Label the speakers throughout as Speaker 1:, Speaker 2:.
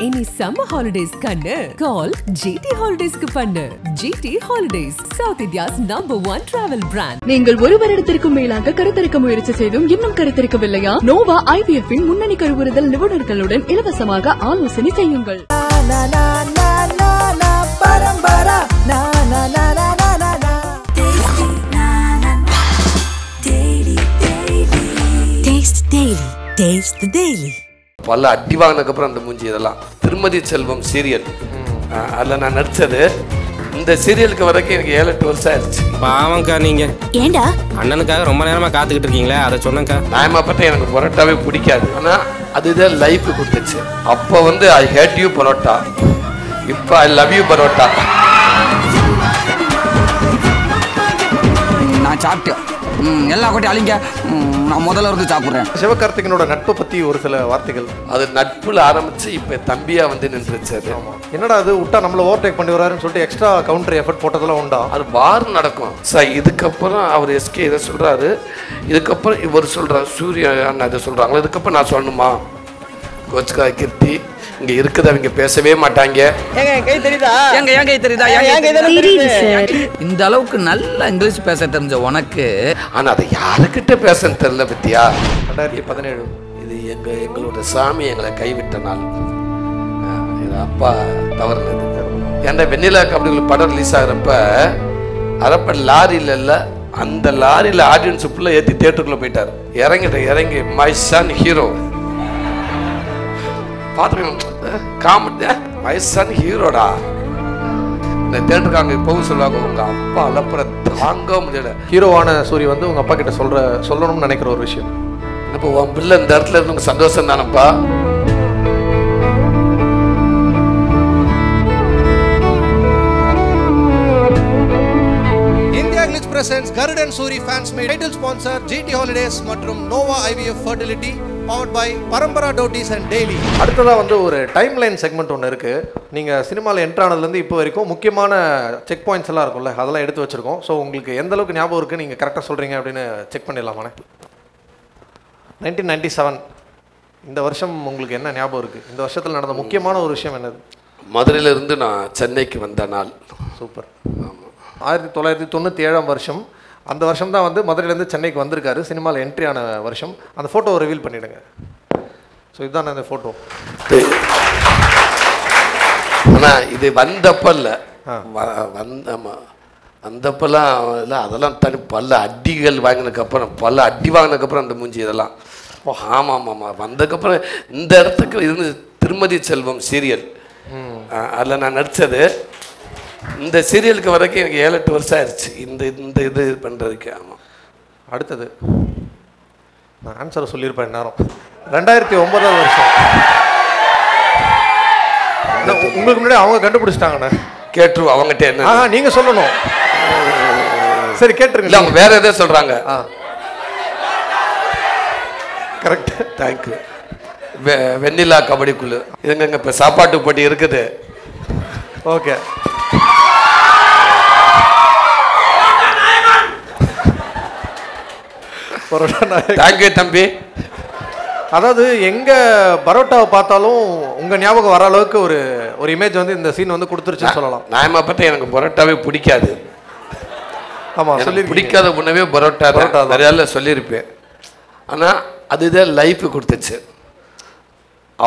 Speaker 1: Any summer holidays kannu call GT Holidays ku pannu. GT Holidays, South India's #1 travel brand.
Speaker 2: நீங்கள் ஒரு வருடத்திற்கும் மேலாக கருத்தரிக்க முயற்சி செய்தும் இன்னும் கருத்தரிக்கவில்லையா? நோவா IVF இன் முன்னணி கருவுறுதல் நிபுணர்களுடன் இலவசமாக ஆலோசனை செய்யுங்கள்.
Speaker 3: Taste the Daily.
Speaker 4: பல அடி வாங்கினதுக்கப்புறம் அந்த மூஞ்சி இதெல்லாம் திருமதி செல்வம் சீரியல் அதில் நான் நடித்தது இந்த சீரியலுக்கு வரைக்கும் எனக்கு 7-8 வருஷம் ஆயிடுச்சு.
Speaker 5: பாவங்க்கா நீங்க
Speaker 3: ஏண்டா
Speaker 5: அண்ணனுக்காக ரொம்ப நேரமா காத்துக்கிட்டு இருக்கீங்களே, அதை சொன்னேங்க்கா.
Speaker 4: நியாயமா பார்த்தா எனக்கு பரோட்டாவே பிடிக்காது, ஆனால் அதுதான் லைஃப் கொடுத்துச்சு. அப்போ வந்து ஐ ஹேட் யூ பரோட்டா, இப்போ ஐ லவ் யூ பரோட்டா.
Speaker 6: நான் சாப்பிட்டேன் எல்லா கோட்டையும் அழிங்க, நான் முதல்ல இருந்து சாப்பிட்றேன்.
Speaker 7: சிவகார்த்திகனோட நட்பை பற்றி ஒரு சில வார்த்தைகள்.
Speaker 4: அது நட்புல ஆரம்பிச்சு இப்போ தம்பியா வந்து நின்றுச்சு. அது
Speaker 7: என்னடா அது விட்டா நம்மளை ஓவர்டேக் பண்ணி வராருன்னு சொல்லிட்டு எக்ஸ்ட்ரா கவுண்டர் எஃபர்ட் போட்டதெல்லாம் உண்டா?
Speaker 4: அது வார் நடக்கும் சார். இதுக்கப்புறம் அவர் எஸ்கே இதை சொல்றாரு, இதுக்கப்புறம் இவர் சொல்றாரு, சூர்யா அண்ணா இதை சொல்றாங்களா, இதுக்கப்புறம் நான் சொல்லணுமா? கோச்சுக்கா கீர்த்தி இங்க இருக்குது, அவங்க பேசவே மாட்டாங்க.
Speaker 6: இந்த அளவுக்கு நல்லா இங்கிலீஷ் பேச தெரிஞ்ச உனக்கு,
Speaker 4: ஆனா அதை யாருக்கிட்ட பேசன்னு தெரியல பத்தியா.
Speaker 7: 2017
Speaker 4: இது எங்களோட சாமி எங்களை கைவிட்ட நாள். இது அப்பா தவறுனது. ஏன்னா வெண்ணிலா கபடிகள் படம் ரிலீஸ் ஆகிறப்ப அதப்ப லாரியில இல்ல, அந்த லாரியில ஆடியன்ஸ் ஃபுல்லா ஏற்றி தியேட்டருக்குள்ள போயிட்டார். இறங்கி மை சன் ஹீரோ பார்த்துருக்கேன், மை சன் ஹீரோடா. இந்த தேட்டருக்கு அங்கே போக சொல்லுவாங்க, உங்க அப்பா அலப்புற தாங்க முடியல.
Speaker 7: ஹீரோவான சூரிய வந்து உங்க அப்பா கிட்ட சொல்லணும்னு நினைக்கிற ஒரு விஷயம்.
Speaker 4: இப்போ உன் பிள்ளை இந்த இடத்துல இருந்து சந்தோஷம் தானப்பா.
Speaker 8: India Glitch presents Garudan Suri fans made title sponsor GT Holidays மற்றும் Nova IVF Fertility powered by Parambara Dotis and Daily.
Speaker 7: அடுத்ததாக வந்து ஒரு டைம் லைன் செக்மெண்ட் ஒன்று இருக்குது. நீங்கள் சினிமாவில் என்ட்ரு ஆனதுலேருந்து இப்போ வரைக்கும் முக்கியமான செக் பாயிண்ட்ஸ் எல்லாம் இருக்கும்ல, அதெல்லாம் எடுத்து வச்சுருக்கோம். ஸோ உங்களுக்கு எந்த அளவுக்கு ஞாபகம் இருக்குது, நீங்கள் கரெக்டாக சொல்கிறீங்க அப்படின்னு செக் பண்ணிடலாமாண்ணே. 1997 இந்த வருஷம் உங்களுக்கு என்ன ஞாபகம் இருக்குது? இந்த வருஷத்தில் நடந்த முக்கியமான ஒரு விஷயம் என்னது?
Speaker 4: மதுரையிலிருந்து நான் சென்னைக்கு வந்த நாள்.
Speaker 7: சூப்பர். 1997 வருஷம். அந்த வருஷம் தான் வந்து மதுரையிலேருந்து சென்னைக்கு வந்திருக்காரு, சினிமாவில் என்ட்ரி ஆன வருஷம். அந்த ஃபோட்டோவை ரிவீல் பண்ணிவிடுங்க. ஸோ இதுதான் அந்த ஃபோட்டோ.
Speaker 4: ஆனால் இது வந்தப்போ இல்லை, வந்தப்பெல்லாம் இல்லை, அதெல்லாம் தனி பல அடிகள் வாங்கினதுக்கப்புறம் அந்த மூஞ்சி இதெல்லாம். ஆமாம் வந்ததுக்கப்புறம் இந்த இடத்துக்கு இருந்து திருமதி செல்வம் சீரியல் அதில் நான் நடித்தது. இந்த சீரியலுக்கு வரைக்கும் எனக்கு 7-8 வருஷம் ஆயிடுச்சு இந்த இது பண்ணுறதுக்கு. ஆமாம்.
Speaker 7: அடுத்தது நான் ஆன்சரை சொல்லியிருப்பேன் நேரம். 2009 வருஷம். உங்களுக்கு முன்னாடி அவங்க கண்டுபிடிச்சிட்டாங்கண்ணே.
Speaker 4: கேட்டுருவோம் அவங்ககிட்ட என்ன
Speaker 7: நீங்கள் சொல்லணும். சரி கேட்டுருங்க.
Speaker 4: இல்லை அவங்க வேற எதாவது சொல்கிறாங்க.
Speaker 7: Correct,
Speaker 4: thank you. வெண்ணிலா கபடிக்குழு இதுங்க இப்போ சாப்பாட்டு போட்டி இருக்குது.
Speaker 7: ஓகே.
Speaker 4: தேங்க்யூ தம்பி.
Speaker 7: அதாவது எங்கே பரோட்டாவை பார்த்தாலும் உங்கள் ஞாபகம் வர அளவுக்கு ஒரு இமேஜ் வந்து இந்த சீன் வந்து கொடுத்துருச்சுன்னு சொல்லலாம்.
Speaker 4: நியாயமா பார்த்தா எனக்கு பரோட்டாவே பிடிக்காது.
Speaker 7: ஆமாம், சொல்லி
Speaker 4: பிடிக்காத உணவே பரோட்டா தான். நிறையால சொல்லியிருப்பேன். ஆனால் அதுதான் லைஃப் கொடுத்துச்சு.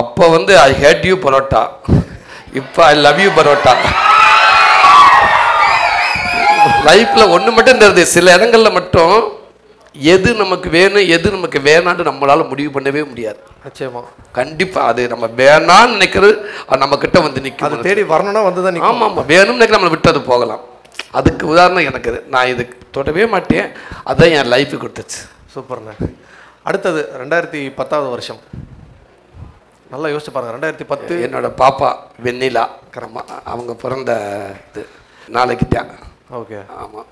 Speaker 4: அப்போ வந்து ஐ ஹேட் யூ பரோட்டா, இப்போ ஐ லவ் யூ பரோட்டா. லைஃப்பில் ஒன்று மட்டும் தெரியுது, சில இடங்களில் மட்டும் எது நமக்கு வேணும் எது நமக்கு வேணான்னு நம்மளால் முடிவு பண்ணவே முடியாது.
Speaker 7: நிச்சயமா,
Speaker 4: கண்டிப்பாக அது நம்ம வேணான்னு நினைக்கிறது அது நம்மக்கிட்ட வந்து நிற்கும்.
Speaker 7: அது தேடி வரணும்னா வந்து தான்.
Speaker 4: ஆமாம், வேணும்னு நினைக்கிற நம்மளை விட்டு அது போகலாம். அதுக்கு உதாரணம் எனக்கு நான் இதுக்கு தொடவே மாட்டேன், அதுதான் என் லைஃபு கொடுத்துச்சு.
Speaker 7: சூப்பர்ண்ணே. அடுத்தது 2010 வருஷம். நல்லா யோசிச்சு பாருங்க. 2010
Speaker 4: என்னோட பாப்பா வெண்ணிலா கரமா அவங்க பிறந்த இது நாளைக்கு தான்.
Speaker 7: ஓகே.
Speaker 4: ஆமாம்.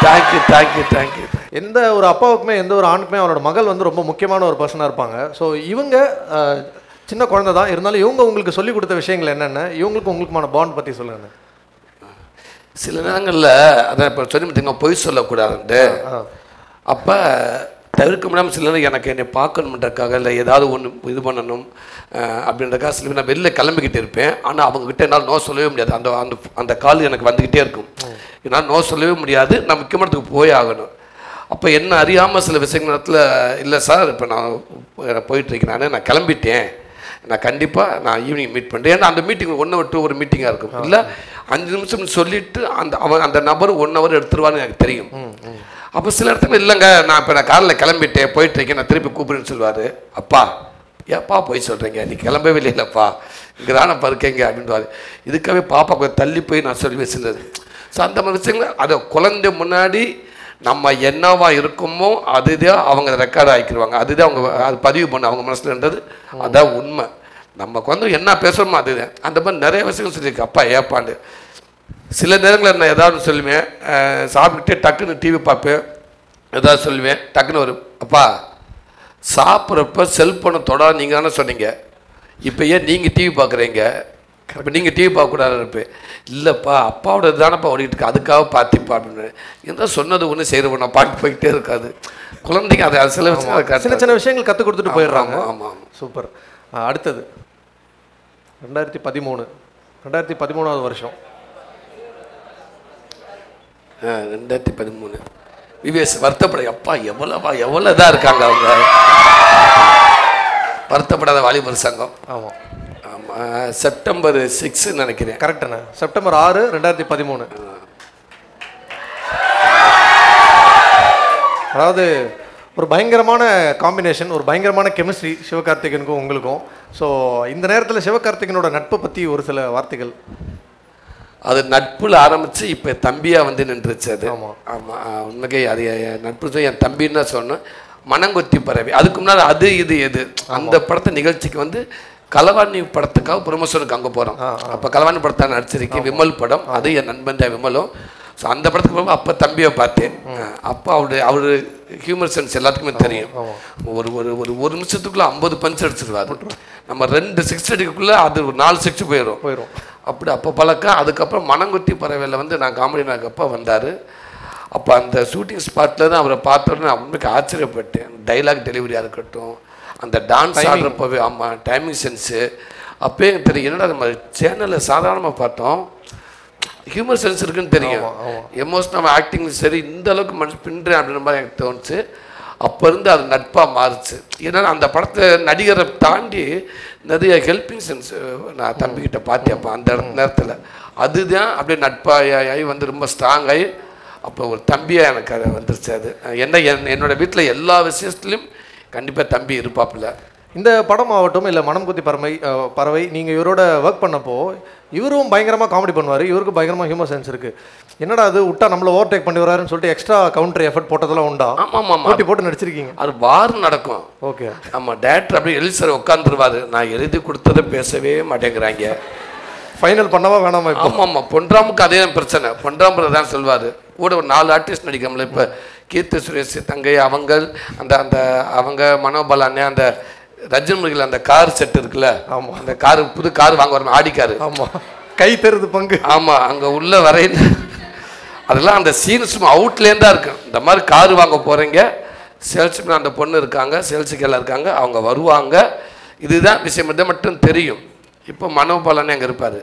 Speaker 4: தேங்க்யூ.
Speaker 7: எந்த ஒரு அப்பாவுக்குமே எந்த ஒரு ஆணுக்குமே அவரோட மகள் வந்து ரொம்ப முக்கியமான ஒரு பர்சனாக இருப்பாங்க. ஸோ இவங்க சின்ன குழந்தை தான் இருந்தாலும் இவங்க உங்களுக்கு சொல்லிக் கொடுத்த விஷயங்கள் என்னென்ன, உங்களுக்குமான பாண்ட் பற்றி சொல்லுங்க.
Speaker 4: சில நேரங்களில் அதான் இப்போ சொல்லி பார்த்தீங்கன்னா பொய் சொல்லக்கூடாதுன்ட்டு. அப்போ தவிர்க்க முடியாமல் சில நேரம் எனக்கு என்னை பார்க்கணுன்றக்காக இல்லை ஏதாவது ஒன்று இது பண்ணணும் அப்படின்றக்காக சில நான் வெளில கிளம்பிக்கிட்டு இருப்பேன். ஆனால் அவங்கக்கிட்ட என்னால் நோ சொல்லவே முடியாது. அந்த அந்த அந்த கால் எனக்கு வந்துக்கிட்டே இருக்கும். என்னால் நோ சொல்லவே முடியாது. நான் முக்கியமானதுக்கு போய் ஆகணும். அப்போ என்ன அறியாமல் சில விஷயங்கள் நேரத்தில் இல்லை சார் இப்போ நான் போயிட்டுருக்கேன், நான் கிளம்பிட்டேன், நான் கண்டிப்பாக நான் ஈவினிங் மீட் பண்ணுறேன். ஏன்னா அந்த மீட்டிங் 1 hour 2 hour மீட்டிங்காக இருக்கும். இல்லை 5 நிமிஷம் சொல்லிவிட்டு அந்த நபர் 1 hour எடுத்துருவான்னு எனக்கு தெரியும். அப்போ சில இடத்துல இல்லைங்க நான் இப்போ நான் காலையில் கிளம்பிட்டேன் போயிட்டுருக்கேன், நான் திருப்பி கூப்பிடுன்னு சொல்லுவார். அப்பா ஏப்பா போய் சொல்கிறீங்க, நீ கிளம்பவே இல்லைப்பா, இங்கே தானே இருக்கீங்க அப்படின்வாரு. இதுக்காகவே பாப்பா கொஞ்சம் தள்ளி போய் நான் சொல்லி வச்சுருந்தது. ஸோ அந்த மாதிரி விஷயங்கள் அதை குழந்தை முன்னாடி நம்ம என்னவா இருக்குமோ அதுதான் அவங்க ரெக்கார்ட் ஆகிக்கிடுவாங்க. அதுதான் அவங்க அது பதிவு பண்ண அவங்க மனசுலன்றது அதான் உண்மை. நமக்கு வந்து என்ன பேசணுமோ அதுதான். அந்த மாதிரி நிறைய விஷயங்கள் சொல்லியிருக்கு. அப்பா ஏப்பாண்டு சில நேரங்களில் நான் ஏதாவது சொல்லுவேன், சாப்பிட்டுட்டே டக்குன்னு டிவி பார்ப்பேன், ஏதாவது சொல்லுவேன், டக்குன்னு வரும், அப்பா சாப்பிட்றப்ப செல்ஃபோனை தொட நீங்கள் தானே சொன்னீங்க, இப்போ ஏன் நீங்கள் டிவி பார்க்குறீங்க, இப்போ நீங்கள் டிவி பார்க்கக்கூடாதுன்னு இருப்பேன். இல்லைப்பா அப்பாவோட தானப்பா ஓடிக்கிட்டு இருக்கு, அதுக்காக பார்த்திப்பா அப்படின்னு. எந்த சொன்னது ஒன்று செய்கிறவன் நான் பாட்டு போய்கிட்டே இருக்காது. குழந்தைங்க அதை சில விஷயங்கள்
Speaker 7: சின்ன சின்ன விஷயங்கள் கற்றுக் கொடுத்துட்டு போயிடுறாங்க.
Speaker 4: ஆமாம்
Speaker 7: சூப்பர். அடுத்தது 2013 வருஷம்.
Speaker 4: 2013 விவேஸ் வருத்தப்பட அப்பா எவ்வளோ இதாக இருக்காங்க அவங்க. வருத்தப்படாத வாலிபர் சங்கம்.
Speaker 7: ஆமாம்
Speaker 4: ஆமாம் September 6 நினைக்கிறேன்.
Speaker 7: கரெக்டுண்ணே. September 6, 2013. அதாவது ஒரு பயங்கரமான காம்பினேஷன், ஒரு பயங்கரமான கெமிஸ்ட்ரி சிவகார்த்திகனுக்கும் உங்களுக்கும். ஸோ இந்த நேரத்தில் சிவகார்த்திகனோட நட்பை பற்றி ஒரு சில வார்த்தைகள்.
Speaker 4: அது நட்பில் ஆரம்பித்து இப்போ தம்பியாக வந்து நின்றுச்சு. அது
Speaker 7: ஆமாம்
Speaker 4: ஆமாம் உண்மைக்கே அது நட்பு என் தம்பின்னு தான் சொன்னேன். மனங்கொத்தி பறவை அதுக்கு முன்னாடி அது இது எது அந்த படத்தை நிகழ்ச்சிக்கு வந்து கலவாணி படத்துக்காக ப்ரொமோஷனுக்கு அங்கே போகிறோம். அப்போ கலவாணி படத்தை நடிச்சிருக்கேன், விமல் படம். அது என் நண்பன் தான் விமலும். ஸோ அந்த படத்துக்கு போகும்போது அப்போ தம்பியை பார்த்தேன். அப்போ அவர் ஹியூமர் சென்ஸ் எல்லாத்துக்குமே தெரியும். ஒரு நிமிஷத்துக்குள்ளே 50 பஞ்ச் அடிச்சிருவாரு. நம்ம 2 6 அடிக்குள்ளே அது ஒரு 4 6 போயிடும். அப்படி அப்போ பழக்கம். அதுக்கப்புறம் மனங்கொத்தி பறவையில் வந்து நான் காமெடி நாக்கப்போ வந்தார். அப்போ அந்த ஷூட்டிங் ஸ்பாட்டில் தான் அவரை பார்த்தோன்னு நான் உண்மைக்கு ஆச்சரியப்பட்டேன். டைலாக் டெலிவரியாக இருக்கட்டும், அந்த டான்ஸ் ஆடுறப்பவே ஆமாம் டைமிங் சென்ஸு அப்போயே எனக்கு தெரியும். என்னடா நம்ம சேனலில் சாதாரணமாக பார்த்தோம், ஹியூமர் சென்ஸ் இருக்குன்னு தெரியும், எமோஷனல் ஆக்டிங் சரி இந்த அளவுக்கு மனசு பின்றேன் அப்படின்ற மாதிரி எனக்கு தோணுச்சு. அப்போ இருந்து அது நட்பாக மாறுச்சு. ஏன்னா அந்த படத்தை நடிகரை தாண்டி நிறைய ஹெல்பிங் சென்ஸ் நான் தம்பிக்கிட்ட பார்த்தேன். அப்போ அந்த நேரத்தில் அதுதான் அப்படியே நட்பாகி வந்து ரொம்ப ஸ்ட்ராங்காகி அப்போ ஒரு தம்பியாக எனக்கு அதை வந்துருச்சு. அது என்னோட வீட்டில் எல்லா விஷயத்துலையும் கண்டிப்பாக தம்பி இருப்பாப்புல.
Speaker 7: இந்த படம் ஆகட்டும் இல்லை மனம் கொத்தி பறவை நீங்கள் இவரோட ஒர்க் பண்ணப்போ இவரும் பயங்கரமாக காமெடி பண்ணுவார், இவருக்கு பயங்கரமாக ஹியூமர் சென்ஸ் இருக்குது. என்னடா அது விட்டா நம்மளை ஓவர்டேக் பண்ணி வராருன்னு சொல்லிட்டு எக்ஸ்ட்ரா கவுண்டர் எஃபர்ட் போட்டதெல்லாம் உண்டா?
Speaker 4: ஆமாம்
Speaker 7: போட்டு நடிச்சிருக்கீங்க.
Speaker 4: அது வார் நடக்கும்.
Speaker 7: ஓகே.
Speaker 4: ஆமாம் டேரக்டர் அப்படியே எழுதி சார் உட்காந்துருவாரு, நான் எழுதி கொடுத்ததை பேசவே மாட்டேங்கிறாங்க, ஃபைனல் பண்ணவா வேணாமா? ஆமாம் பொன்ராமுக்கு அதே பிரச்சனை. பொன்ராமர் தான் சொல்வார், கூட ஒரு 4 ஆர்டிஸ்ட் நடிக்காமல. இப்போ கீர்த்தி சுரேஷ் தங்கை அவங்க அவங்க மனோபால் அண்ணன், அந்த ரஜன் முருகில் அந்த கார் செட் இருக்குல்ல, ஆமாம் அந்த காரு புது கார் வாங்க வரணும், ஆடி காரு. ஆமாம்
Speaker 7: கை தருது பங்கு.
Speaker 4: ஆமாம் அங்கே உள்ள வரையில் அதெல்லாம் அந்த சீன்ஸ் அவுட்லேருந்து தான் இருக்கும். இந்த மாதிரி காரு வாங்க போகிறீங்க, சேல்ஸுக்கு அந்த பொண்ணு இருக்காங்க, சேல்ஸுக்கு எல்லாம் இருக்காங்க, அவங்க வருவாங்க, இதுதான் விஷயம். இதை மட்டும் தெரியும். இப்போ மனோபாலனே அங்கே இருப்பார்,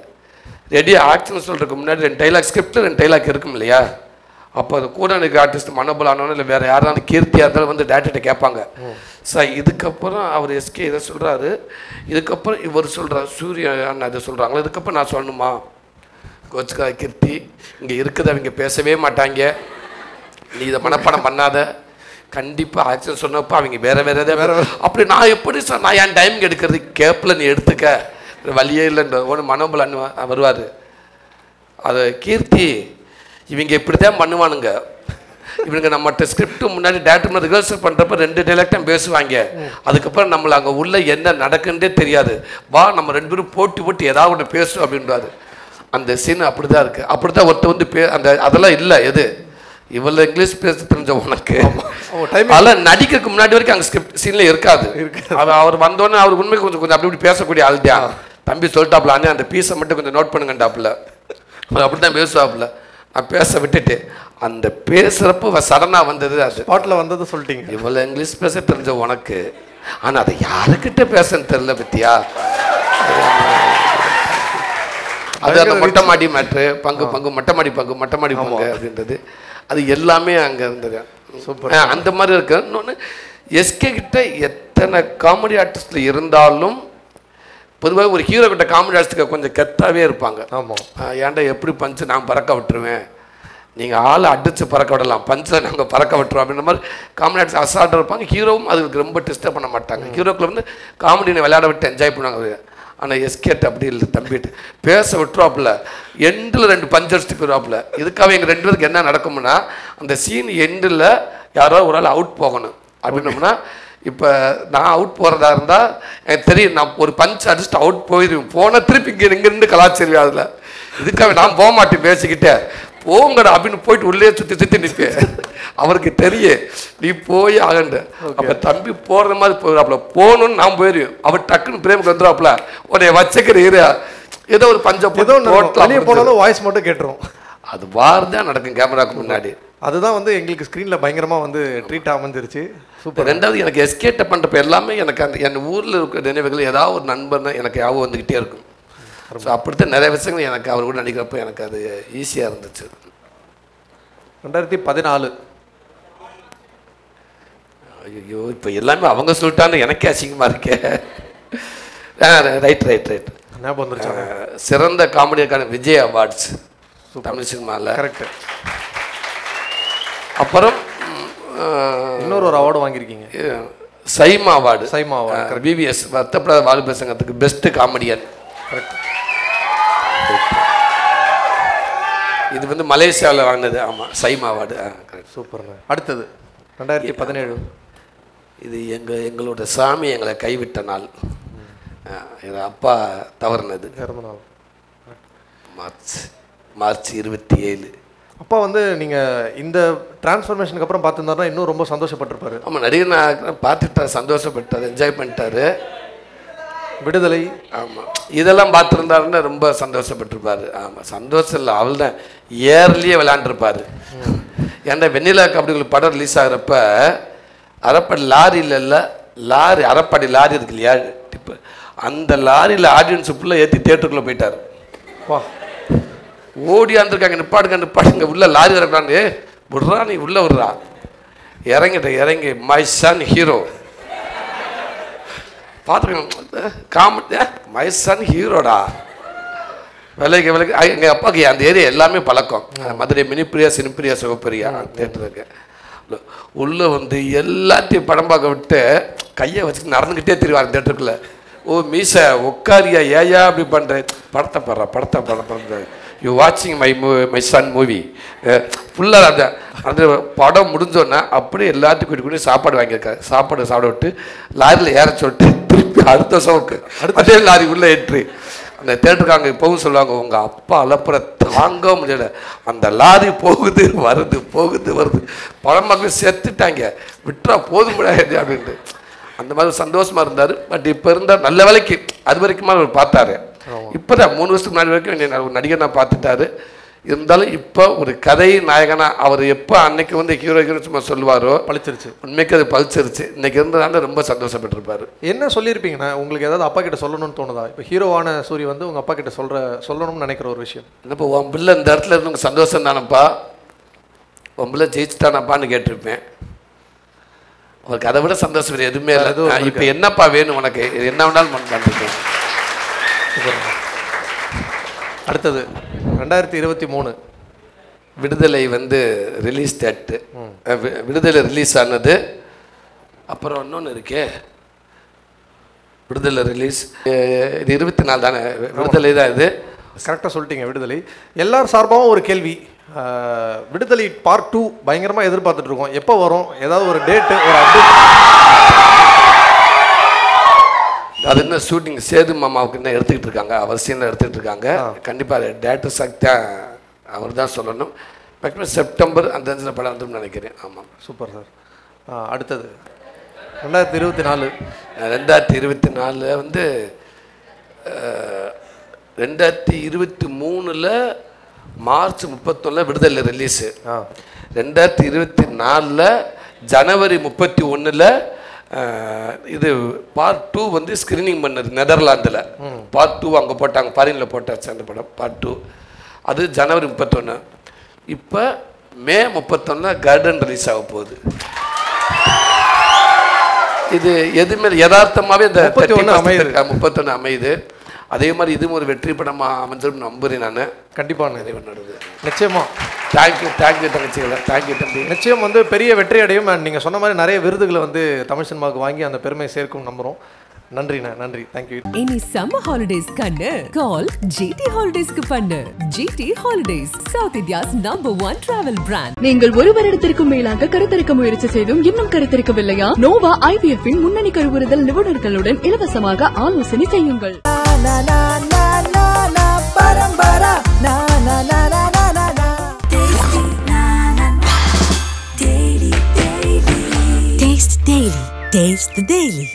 Speaker 4: ரெடியாக ஆக்ஷன் சொல்கிறதுக்கு முன்னாடி 2 டைலாக் ஸ்கிரிப்ட் 2 டைலாக் இருக்கும் இல்லையா? அப்போ அது கூட எனக்கு ஆர்டிஸ்ட் மனோபால் ஆனவனு இல்லை வேறு யாராலும் கீர்த்தியாக இருந்தாலும் வந்து டேரக்டர்கிட்ட கேட்பாங்க, சார் இதுக்கப்புறம் அவர் எஸ்கே இதை சொல்கிறாரு, இதுக்கப்புறம் இவர் சொல்கிறார் சூர்யா அண்ணா இதை சொல்கிறாங்களா, இதுக்கப்புறம் நான் சொல்லணுமா? கோச்சுக்கா கீர்த்தி, இங்கே இருக்குது அவங்க பேசவே மாட்டாங்க, நீ இதை மனப்பாடம் பண்ணாத, கண்டிப்பாக ஆக்ஷன் சொன்னப்போ அவங்க வேறு அப்படி நான் எப்படி சார் நான் என் டைம் எடுக்கிறது, கேப்பில் நீ எடுத்துக்க வழியே இல்லைன்ற ஒன்று மனோபால் அண்ணன் வருவார். அது கீர்த்தி இவங்க இப்படி தான் பண்ணுவானுங்க, இவனுங்க நம்மகிட்ட ஸ்கிரிப்ட் முன்னாடி டேரக்டர் ரிஹர்சல் பண்ணுறப்ப 2 டைலாக் தான் பேசுவாங்க, அதுக்கப்புறம் நம்மளை அங்கே உள்ள என்ன நடக்குன்றே தெரியாது, வா நம்ம 2 பேரும் போட்டி ஏதாவது ஒன்று பேசும் அப்படின்றாரு. அந்த சீன் அப்படி தான் இருக்குது. அப்படி தான் ஒருத்த வந்து அதெல்லாம் இல்லை. எது இவ்வளோ இங்கிலீஷ் பேச தெரிஞ்ச உனக்கு அதெல்லாம் நடிக்கிறதுக்கு முன்னாடி வரைக்கும் அங்கே ஸ்கிரிப்ட் சீனில் இருக்காது. அவர் வந்தோடனே அவர் உண்மைக்கு கொஞ்சம் அப்படி பேசக்கூடிய ஆள் தான். தம்பி சொல்லிட்டாப்புல, அண்ணே அந்த பீஸை மட்டும் கொஞ்சம் நோட் பண்ணுங்கட்டாப்புல, அவர் அப்படி தான் பேசுவாப்புல. பேச விட்டுட்டு அந்த பேசுகிறப்ப சடனாக வந்தது அது
Speaker 7: ஸ்பாட்டில் வந்தது சொல்லிட்டீங்க.
Speaker 4: இவ்வளோ இங்கிலீஷ் பேச தெரிஞ்ச உனக்கு, ஆனால் அதை யாருக்கிட்ட பேசன்னு தெரியல பத்தியா. அது அந்த மொட்டை மாடி மேட்ரு, பங்கு மொட்டை மாடி பங்கு அப்படின்றது அது எல்லாமே அங்கே இருந்தது.
Speaker 7: சூப்பர்.
Speaker 4: அந்த மாதிரி இருக்கு. இன்னொன்று எஸ்கே கிட்ட எத்தனை காமெடி ஆர்டிஸ்டில் இருந்தாலும் பொதுவாக ஒரு ஹீரோ கிட்ட காமெடி ஆர்டிஸ்ட்டுக்கு கொஞ்சம் கெத்தாவே இருப்பாங்க.
Speaker 7: ஆமாம்.
Speaker 4: ஏன்டா எப்படி பஞ்சு நான் பறக்க விட்டுருவேன், நீங்கள் ஆளை அடித்து பறக்க விடலாம், பஞ்சை நாங்கள் பறக்க விட்டுருவோம் அப்படின்ற மாதிரி காமெடி ஆர்டிஸ்ட் அசால்ட்டாக இருப்பாங்க. ஹீரோவும் அதுக்கு ரொம்ப டிஸ்டர்ப் பண்ண மாட்டாங்க. ஹீரோக்களை வந்து காமெடியை விளையாட விட்டு என்ஜாய் பண்ணுவாங்க. ஆனால் எஸ்கேட் அப்படி இல்லை, தம்பிட்டு பேச விட்டுருவாப்புல, எண்டில் 2 பஞ்சடிச்சுட்டு போயிடுவாப்புல. இதுக்காக எங்கள் 2 பேருக்கு என்ன நடக்கும்னா, அந்த சீன் எண்டில் யாரோ ஒரு ஆள் அவுட் போகணும் அப்படின்னோம்னா, இப்போ நான் அவுட் போகிறதா இருந்தால் எனக்கு தெரியும், நான் ஒரு பஞ்ச் அடிச்சுட்டு அவுட் போயிடுவேன், போனால் திருப்பி இங்கேருந்து கலாச்சிருவேன். அதில் இதுக்காக நான் போக மாட்டேன், பேசிக்கிட்டேன் போங்கடா அப்படின்னு போயிட்டு உள்ளே சுற்றி நிற்பேன். அவருக்கு தெரியும் நீ போய் ஆகண்டு. அப்போ தம்பி போகிற மாதிரி போயிடாப்புல, போகணுன்னு நான் போயிடுவேன். அவர் டக்குன்னு பிரேமுக்கு வந்துடுவாப்புல, உன்னை வச்சுக்கிற ஏதோ ஒரு பஞ்சம்
Speaker 7: போனாலும் வாய்ஸ் மட்டும் கேட்டுரும்.
Speaker 4: அது வார்தான் நடக்கும் கேமராக்கு முன்னாடி.
Speaker 7: அதுதான் வந்து எங்களுக்கு ஸ்க்ரீனில் பயங்கரமாக வந்து ட்ரீட் அமைஞ்சிருச்சு. சூப்பர்.
Speaker 4: ரெண்டாவது எனக்கு எஸ்கேட்டை பண்ணுறப்ப எல்லாமே எனக்கு அந்த என் ஊரில் இருக்கிற நினைவுகள் ஏதாவது ஒரு நண்பர்னா எனக்கு யாவும் வந்துக்கிட்டே இருக்கும். ஸோ அப்படித்தான் நிறைய விஷயங்கள் எனக்கு அவர் கூட நடிக்கிறப்ப எனக்கு அது ஈஸியாக இருந்துச்சு.
Speaker 7: 2014.
Speaker 4: ஐயோ இப்போ எல்லாமே அவங்க சொல்லிட்டான்னு எனக்கே அசிங்கமாக இருக்கே. ரைட் சிறந்த காமெடிக்கான விஜய் அவார்ட்ஸ் தமிழ் சினிமாவில்.
Speaker 7: கரெக்டு.
Speaker 4: அப்புறம்
Speaker 7: இன்னொரு அவார்டு வாங்கியிருக்கீங்க,
Speaker 4: SIMA award.
Speaker 7: SIMA award
Speaker 4: PBS வருத்தப்படாத வாலிபர் சங்கத்துக்கு பெஸ்ட் காமெடியன்.
Speaker 7: கரெக்ட்.
Speaker 4: இது வந்து மலேசியாவில் வாங்கினது. ஆமாம், சைமா அவார்டு. கரெக்ட்.
Speaker 7: சூப்பருங்க. அடுத்தது 2017.
Speaker 4: இது எங்களோட சாமி எங்களை கைவிட்ட நாள். எங்கள் அப்பா தவறுனது
Speaker 7: பிறந்தநாள்
Speaker 4: மார்ச் 27.
Speaker 7: அப்பா வந்து நீங்கள் இந்த டிரான்ஸ்ஃபர்மேஷனுக்கு அப்புறம் பார்த்துருந்தாருன்னா இன்னும் ரொம்ப சந்தோஷப்பட்டிருப்பாரு.
Speaker 4: ஆமாம், நடிகர் நான் பார்த்துட்டார், சந்தோஷப்பட்டார், என்ஜாய் பண்ணிட்டாரு.
Speaker 7: விடுதலை.
Speaker 4: ஆமாம், இதெல்லாம் பார்த்துருந்தாருன்னு ரொம்ப சந்தோஷப்பட்டிருப்பார். ஆமாம், சந்தோஷம் இல்லை, அவள் தான் ஏர்லேயே விளையாண்டுருப்பார். ஏன்னா வெண்ணிலா கபடிகள் படம் ரிலீஸ் ஆகிறப்ப அரைப்படி லாரியில் இல்லை, லாரி அரைப்படி லாரி இருக்கு இல்லையா டிப்பு, அந்த லாரியில் ஆடியன்ஸு ஃபுல்லாக ஏற்றி தேட்டருக்குள்ளே போயிட்டார்.
Speaker 7: வா,
Speaker 4: ஓடியாந்துருக்காங்க, நிப்பாடுங்க உள்ள லாரி வரப்படான்னு விட்றா, நீ உள்ளே விட்றா, இறங்கி மை சன் ஹீரோ பார்த்துருக்கேன். காமெடி மை சன் ஹீரோடா. விலைக்கு எங்கள் அப்பாவுக்கு அந்த ஏரியா எல்லாமே பழக்கம். மதுரை மினிப்பிரியா, சினிப்பிரியா, சிவப்பிரியா தேட்டருக்கு உள்ளே வந்து எல்லாத்தையும் படம் பார்க்க விட்டு கையை வச்சுட்டு நடந்துக்கிட்டே தெரிவார் தேட்டருக்குள்ள. ஓ மீசை உட்காரியா, ஏயா அப்படி பண்ணுறேன், படத்தை யூ வாட்சிங் மை சன் மூவி ஃபுல்லாக. அந்த படம் முடிஞ்சோன்னா அப்படியே எல்லாத்தையும் கூட்டி சாப்பாடு வாங்கியிருக்காரு. சாப்பாடு சாப்பிட விட்டு லாரியில் ஏற சொல்லிட்டு திருப்பி அடுத்த ஷோக்கு அதே லாரி உள்ளே ஏற்று அந்த தேட்டருக்காங்க இப்போவும் சொல்லுவாங்க, உங்கள் அப்பா அலப்புற தாங்க முடியல, அந்த லாரி போகுது வருது படம் மக்கள் செத்துட்டாங்க, விட்டுறா போதும் முடியாது அப்படின்ட்டு. அந்த மாதிரி சந்தோஷமாக இருந்தார். பட் இப்போ இருந்தால் நல்ல வேலைக்கு அது வரைக்குமா அவர் பார்த்தாரு. இப்போ தான் 3 வருஷத்துக்கு முன்னாடி வரைக்கும் ஒரு நடிகர் நான் பார்த்துட்டாரு. இருந்தாலும் இப்போ ஒரு கதை நாயகனா அவர் எப்போ அன்னைக்கு வந்து ஹீரோ சும்மா சொல்லுவாரோ
Speaker 7: பழிச்சிருச்சு,
Speaker 4: உண்மைக்கு அது பழிச்சிருச்சு. இன்னைக்கு இருந்ததால ரொம்ப சந்தோஷப்பட்டிருப்பாரு.
Speaker 7: என்ன சொல்லியிருப்பீங்கண்ணா, உங்களுக்கு ஏதாவது அப்பா கிட்ட சொல்லணும்னு தோணுதா? இப்போ ஹீரோவான சூரி வந்து உங்கள் அப்பா கிட்ட சொல்லணும்னு நினைக்கிற ஒரு விஷயம்
Speaker 4: என்னப்பா, உன் பிள்ளை இந்த இடத்துல இருந்து உங்கள் சந்தோஷம் தானப்பா, உன் பிள்ளை ஜெயிச்சுட்டானப்பான்னு கேட்டிருப்பேன். அவருக்கு அதை விட சந்தோஷம் வேறு எதுவுமே இல்லை. இப்போ என்னப்பா வேணும் உனக்கு, என்ன வேணாலும் பண்ணிருக்கேன்.
Speaker 7: அடுத்தது 2023
Speaker 4: விடுதலை வந்து ரிலீஸ் டேட்டு, விடுதலை ரிலீஸ் ஆனது. அப்புறம் இன்னொன்று இருக்கே, விடுதலை ரிலீஸ் இது 24 தானே, விடுதலை தான் இது.
Speaker 7: கரெக்டாக சொல்லிட்டீங்க, விடுதலை. எல்லார் சார்பாகவும் ஒரு கேள்வி, விடுதலை பார்ட் 2 பயங்கரமாக எதிர்பார்த்துட்டு இருக்கோம், எப்போ வரும், ஏதாவது ஒரு டேட்டு, ஒரு அப்டேட்?
Speaker 4: அது என்ன ஷூட்டிங் சேது மாமாவுக்கு என்ன எடுத்துக்கிட்டு இருக்காங்க, அவசியம் எடுத்துக்கிட்டு இருக்காங்க. கண்டிப்பாக டேட்டு சக்தியா அவர் தான் சொல்லணும். மேக்ஸிமம் செப்டம்பர் அந்த படம் வந்துடும் நினைக்கிறேன். ஆமாம்,
Speaker 7: சூப்பர் சார். அடுத்தது 2024.
Speaker 4: 2024 வந்து 2023 மார்ச் 31 விடுதலை ரிலீஸு. 2024 ஜனவரி 31 இது பார்ட் 2 வந்து ஸ்க்ரீனிங் பண்ணது நெதர்லாந்தில். பார்ட் 2 அங்கே போட்டாங்க, ஃபாரினில் போட்டாச்சு அந்த படம் பார்ட் 2. அது ஜனவரி 31. இப்போ மே 31 கார்டன் ரிலீஸ் ஆக போகுது. இது எதுவுமே யதார்த்தமாகவே இந்த 31 அமையுது. அதே மாதிரி இதுவும் ஒரு வெற்றி படமாக அமைஞ்சிடும் நம்புறேன் நான்.
Speaker 7: கண்டிப்பாக
Speaker 4: நிறைவு நடக்குது.
Speaker 7: நிச்சயமா.
Speaker 4: தேங்க்யூ தங்கச்சிகளை. தேங்க்யூ தம்பி.
Speaker 7: நிச்சயம் வந்து பெரிய வெற்றி அடையும். அண்ட் நீங்கள் சொன்ன மாதிரி நிறைய விருதுகளை வந்து தமிழ் சினிமாவுக்கு வாங்கி அந்த பெருமை சேர்க்கும் நம்புகிறோம். நன்றிண்ணா, நன்றி. தேங்க்யூ.
Speaker 1: இனி சம்மர் ஹாலிடேஸ் கண்ணு கால் GT ஹாலிடேஸ்க்கு பண்ணு. GT holidays south India's #1 travel brand.
Speaker 2: நீங்கள் ஒரு வருடத்திற்கும் மேலாக கருத்தரிக்க முயற்சி செய்தும் இன்னும் கருத்தரிக்கவில்லையா? நோவா IVF இன் முன்னணி கருவுறுதல் நிபுணர்களுடன் இலவசமாக ஆலோசனை செய்யுங்கள்.
Speaker 3: Taste the Daily.